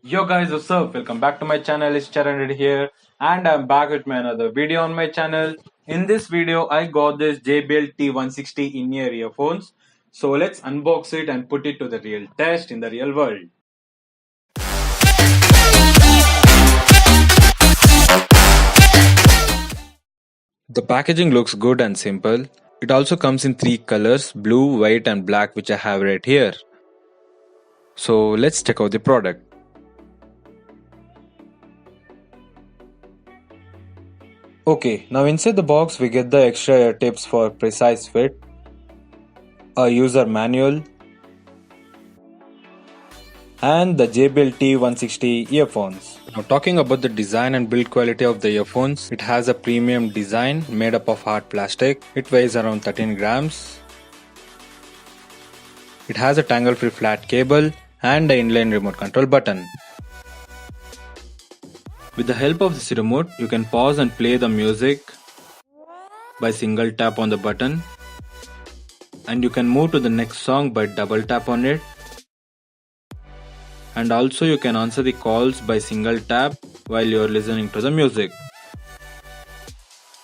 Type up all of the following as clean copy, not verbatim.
Yo guys, what's up? Welcome back to my channel. It's Charan here, and I'm back with my another video on my channel. In this video, I got this JBL T160 in-ear earphones. So let's unbox it and put it to the real test in the real world. The packaging looks good and simple. It also comes in three colors: blue, white, and black, which I have right here. So let's check out the product. Okay, now inside the box we get the extra ear tips for precise fit, a user manual, and the JBL T160 earphones. Now talking about the design and build quality of the earphones, it has a premium design made up of hard plastic. It weighs around 13 grams. It has a tangle-free flat cable and an inline remote control button. With the help of this remote, you can pause and play the music by single tap on the button, and you can move to the next song by double tap on it, and also you can answer the calls by single tap while you are listening to the music.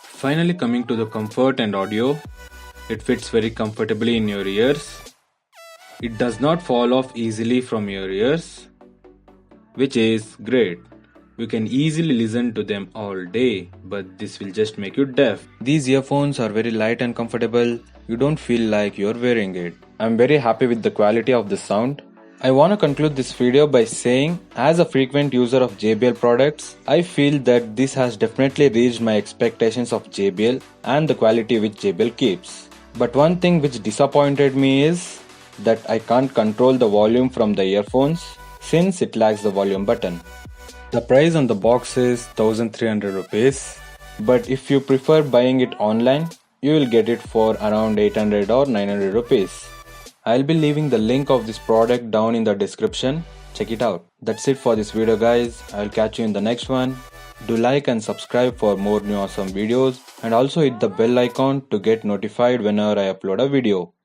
Finally, coming to the comfort and audio, it fits very comfortably in your ears. It does not fall off easily from your ears, which is great. You can easily listen to them all day, but this will just make you deaf. These earphones are very light and comfortable. You don't feel like you're wearing it. I'm very happy with the quality of the sound. I want to conclude this video by saying, as a frequent user of JBL products, I feel that this has definitely reached my expectations of JBL and the quality which JBL keeps. But one thing which disappointed me is that I can't control the volume from the earphones since it lacks the volume button. The price on the box is 1300 rupees, but if you prefer buying it online, you will get it for around 800 or 900 rupees. I'll be leaving the link of this product down in the description. Check it out. That's it for this video guys. I'll catch you in the next one. Do like and subscribe for more new awesome videos, and also hit the bell icon to get notified whenever I upload a video.